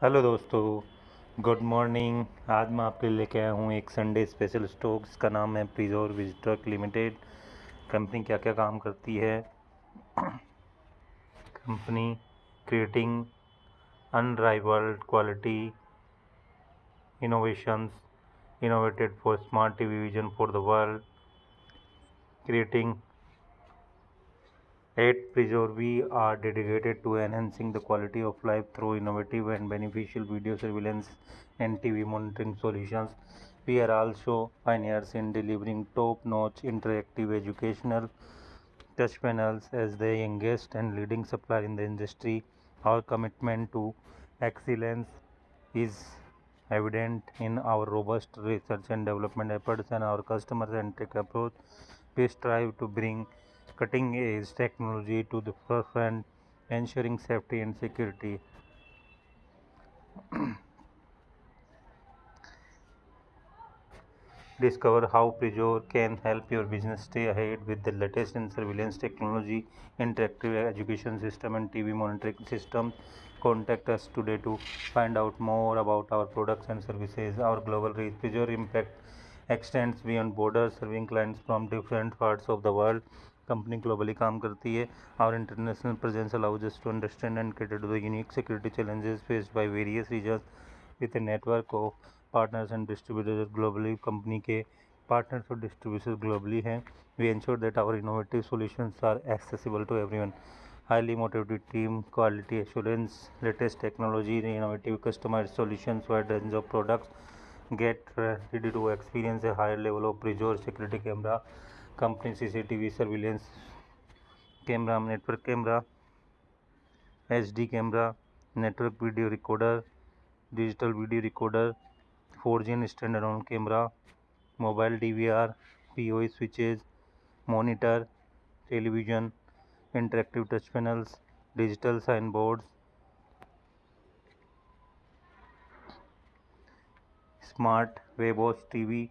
Hello दोस्तों, good morning. आज मैं आपके लिए लेके आया हूँ एक संडे स्पेशल स्टॉक जिसका नाम है प्रिजोर विजिट्रक लिमिटेड। कंपनी क्या क्या काम करती है? Company creating unrivalled quality innovations innovated for smart TV vision for the world, creating 8 Prizorvi are dedicated to enhancing the quality of life through innovative and beneficial video surveillance and TV monitoring solutions. We are also pioneers in delivering top-notch interactive educational touch panels as the youngest and leading supplier in the industry. Our commitment to excellence is evident in our robust research and development efforts and our customer-centric approach. We strive to bring cutting-edge technology to the forefront, ensuring safety and security. Discover how Prizor can help your business stay ahead with the latest in surveillance technology, interactive education system, and TV monitoring systems. Contact us today to find out more about our products and services. Our global reach, Prizor impact extends beyond borders, serving clients from different parts of the world. Company globally काम करती है. Our international presence allows us to understand and cater to the unique security challenges faced by various regions with a network of partners and distributors globally. Company के partners और distributors globally हैं. We ensure that our innovative solutions are accessible to everyone. Highly motivated team, quality assurance, latest technology, innovative customized solutions, wide range of products. Get ready to experience a higher level of Prizor security camera, company CCTV surveillance camera, network camera, HD camera, network video recorder, digital video recorder, 4G standalone camera, mobile DVR, PoE switches, monitor, television, interactive touch panels, digital signboards, smart web OS TV,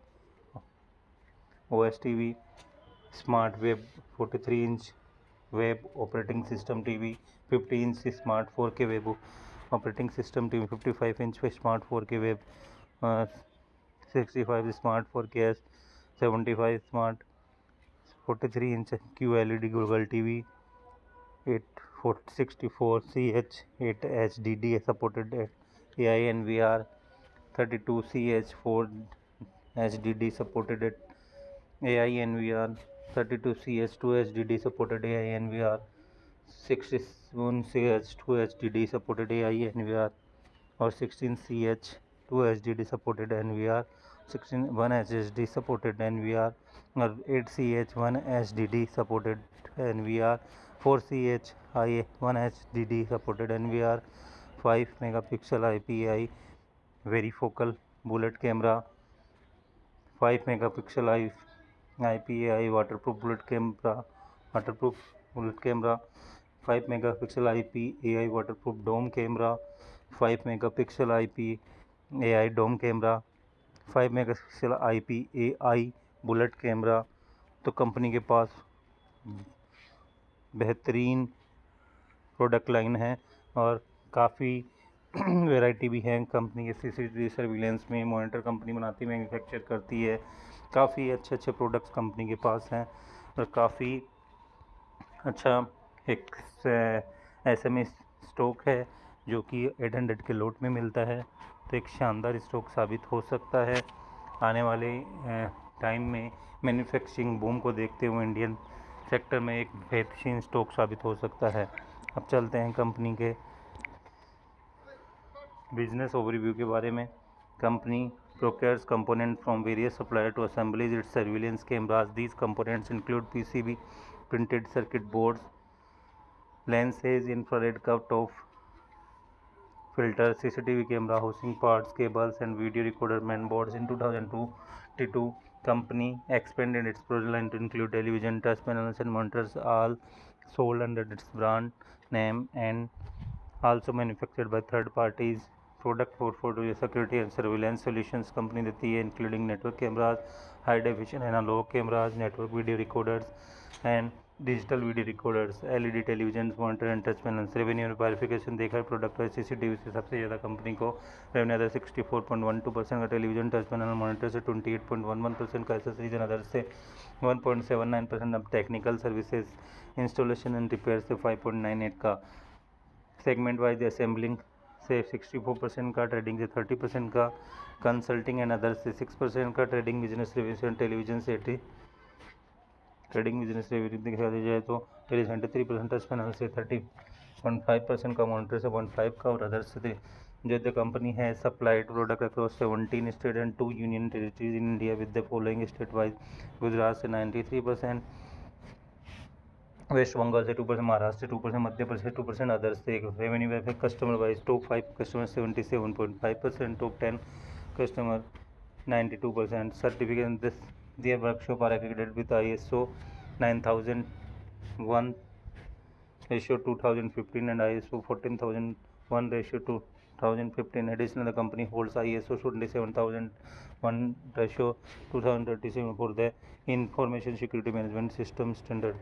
smart web 43-inch web operating system TV, 50-inch smart 4K web operating system TV, 55-inch smart 4K web, 65 smart 4K, 75 smart 43-inch QLED Google TV, 864CH 8 HDD supported AI and VR, 32CH 4 HDD supported at AI and VR, 32CH 2 HDD supported AI and VR, 61CH 2 HDD supported AI and VR, और 16CH 2 HDD supported NVR, 1 HDD supported NVR, और 8CH 1 HDD supported NVR, 4CH I 1 HDD supported NVR, 5 megapixel IPI varifocal bullet camera, 5 megapixel IPI waterproof bullet camera, 5 megapixel IPAI waterproof dome camera, 5 megapixel IPAI dome camera, 5 megapixel IPAI bullet camera. तो company के पास बेहतरीन product line है और काफ़ी variety भी है. Company के CCTV surveillance में मॉनिटर कंपनी बनाती है, मैन्युफैक्चर करती है. काफ़ी अच्छे अच्छे प्रोडक्ट्स कंपनी के पास हैं और काफ़ी अच्छा एक SME स्टॉक है जो कि 800 के लोट में मिलता है. तो एक शानदार स्टॉक साबित हो सकता है. आने वाले टाइम में मैन्युफैक्चरिंग बूम को देखते हुए इंडियन सेक्टर में एक बेहतरीन स्टॉक साबित हो सकता है. अब चलते हैं कंपनी के बिजनेस ओवरव्यू के बारे में. Company procures components from various suppliers to assemble its surveillance cameras. These components include PCB, printed circuit boards, lenses, infrared cutoff filters, CCTV camera housing parts, cables, and video recorder mainboards. In 2022, company expanded its product line to include television, touch panels, and monitors, all sold under its brand name and also manufactured by third parties. Product portfolio security and surveillance solutions company देती है, including network cameras, high definition analog cameras, network video recorders, and digital video recorders, LED television, monitor and touch panels. Revenue में बाइफिकेशन देखा है product wise. CCTV से सबसे ज़्यादा company को revenue other 64.12% का, टेलीविजन टच पैनल मॉनिटर से 28.11% का, एसेसरीज एंड अदर से 1.79%, अब technical services installation and repair से 5.98 का, सेगमेंट वाइज असेंबलिंग से 64% का, ट्रेडिंग से 30% का, कंसल्टिंग एंड अदर से 6% का, ट्रेडिंग बिजनेस रेवेन्यू टेलीविजन से ट्रेडिंग बिजनेस रेवेन्यू दिखा दी जाए तो 73%, टच पैनल से 30.5% का, मॉनिटर से 0.5 का, और अदर से जो द कंपनी है supplied product across 17 state and 2 union territories in India with the following state wise. Gujarat से 93%, वेस्ट बंगाल से 2%, महाराष्ट्र से 2%, मध्य प्रदेश से 2%, अदर्स से। Revenue by customer wise top 5 customer 77.5%, top 10 customer 92%। Certificate their workshop are aggregated with ISO 9001 ratio 2015 and ISO 14001 ratio 2015. Additionally, the company holds ISO 27001 ratio 2037 for the information security management system standard.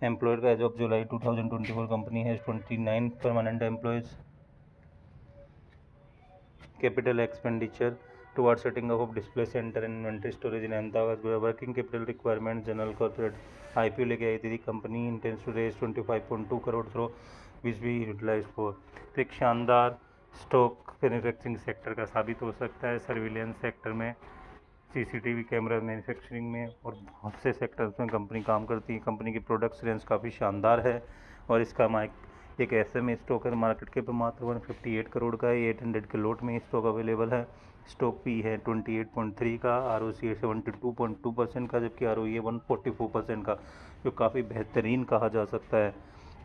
Employed as of July 2024, company has 29 permanent employees. Capital expenditure towards setting up of display center and inventory storage in Ahmedabad. Working capital requirements, general corporate IPO लेके आई थी। Company intends to raise 25.2 crore through which भी utilise for. तो एक शानदार stock manufacturing sector का साबित हो सकता है, सर्विलेंस सेक्टर में, सीसीटीवी कैमरा मैन्युफैक्चरिंग में, और बहुत से सेक्टर्स में कंपनी काम करती है। कंपनी की प्रोडक्ट्स रेंज काफ़ी शानदार है और इसका एक SMA स्टॉक है, मार्केट के पे मात्र 158 करोड़ का है। 800 के लोट में स्टॉक अवेलेबल है। स्टॉक पी है 28.3 का, ROC है 72.2% का, जबकि ROE है 144% का, जो काफ़ी बेहतरीन कहा जा सकता है।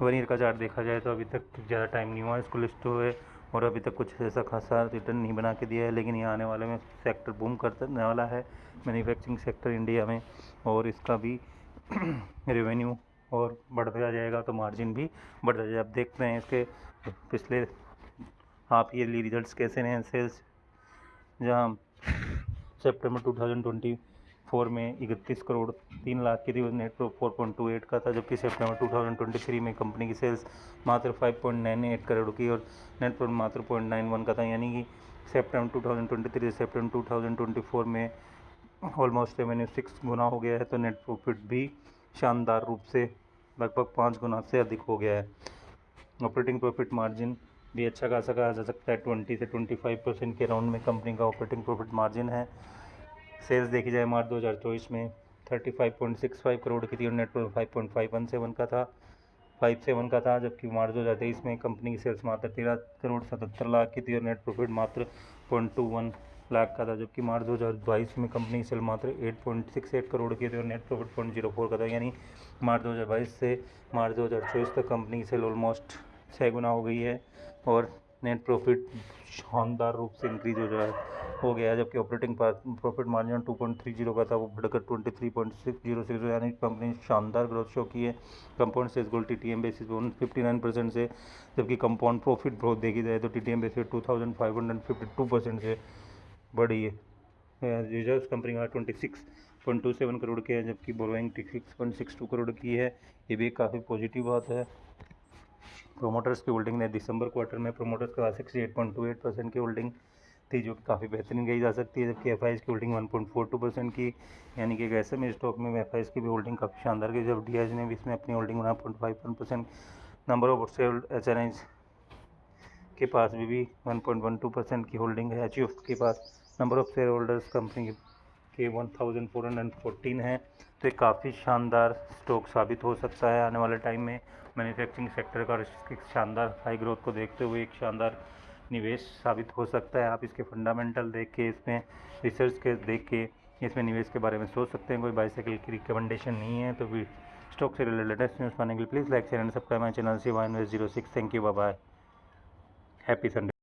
1 ईयर का चार्ट देखा जाए तो अभी तक ज़्यादा टाइम नहीं हुआ इसको लिस्ट हुए और अभी तक कुछ ऐसा खासा रिटर्न नहीं बना के दिया है, लेकिन यहाँ आने वाले में सेक्टर बूम करने वाला है मैन्युफैक्चरिंग सेक्टर इंडिया में, और इसका भी रेवेन्यू और बढ़ता जाएगा तो मार्जिन भी बढ़ता जाएगा। अब देखते हैं इसके पिछले हाफ ईयरली रिजल्ट्स कैसे हैं। सेल्स जहां सितंबर 2024 में 31 करोड़ 3 लाख की थी, नेट प्रॉफिट 4.28 का था, जबकि सितंबर 2023 में कंपनी की सेल्स मात्र 5.98 करोड़ की और नेट प्रॉफिट मात्र 0.91 का था। यानी कि सितंबर 2023 से सितंबर 2024 में ऑलमोस्ट रेवेन्यू 6 गुना हो गया है, तो नेट प्रॉफिट भी शानदार रूप से लगभग 5 गुना से अधिक हो गया है। ऑपरेटिंग प्रॉफिट मार्जिन भी अच्छा खासा कहा जा सकता है, 20 से 25% के राउंड में कंपनी का ऑपरेटिंग प्रॉफिट मार्जिन है। सेल्स देखी जाए मार्च 2024 में 35.65 करोड़ की थी और नेट प्रॉफिट 5.517 का था, जबकि मार्च 2023 में कंपनी की सेल्स मात्र 13 करोड़ 77 लाख की थी और नेट प्रॉफिट मात्र 0.21 लाख का था, जबकि मार्च 2022 में कंपनी की सेल मात्र 8.68 करोड़ की थी और नेट प्रॉफिट 0.04 का था। यानी मार्च 2022 से मार्च 2024 तक कंपनी की सेल ऑलमोस्ट 6 गुना हो गई है और नेट प्रॉफिट शानदार रूप से इंक्रीज हो गया है, जबकि ऑपरेटिंग प्रॉफिट मार्जिन 2.30 का था, वो बढ़कर 23.606, यानी कंपनी शानदार ग्रोथ शो की है। Compound sales growth TTM basis पे 59% से, जबकि कंपाउंड प्रॉफिट ग्रोथ देखी जाए तो TTM बेसिस 2552% से बढ़ी है। रिजर्व्स कंपनी का 26.27 करोड़ के हैं, जबकि बोरोइंग 6.62 करोड़ की है, ये भी काफ़ी पॉजिटिव बात है। प्रोमोटर्स की होल्डिंग ने दिसंबर क्वार्टर में प्रोमोटर्स के पास 68.28% की होल्डिंग थी, जो कि काफ़ी बेहतरीन कही जा सकती है, जबकि FIs की होल्डिंग 1.42% की, यानी कि ऐसे में स्टॉक में FIs की भी होल्डिंग काफ़ी शानदार की, जब DIs ने भी इसमें अपनी holding 1.51%। Number of sailed HNIs के पास भी 1.12% की होल्डिंग है। HUF के पास number of shareholders company के 1414 है, तो काफ़ी शानदार स्टॉक साबित हो सकता है आने वाले टाइम में। मैन्युफैक्चरिंग सेक्टर का शानदार हाई ग्रोथ को देखते हुए एक शानदार निवेश साबित हो सकता है। आप इसके फंडामेंटल देख के, इसमें रिसर्च के देख के इसमें निवेश के बारे में सोच सकते हैं। कोई बाईसाइकिल की रिकमेंडेशन नहीं है। तो स्टॉक से रिलेटेड लेटेस्ट न्यूज़ पाने के लिए please like share and subscribe my channel CY Invest 06। Thank you, bye bye, happy Sunday.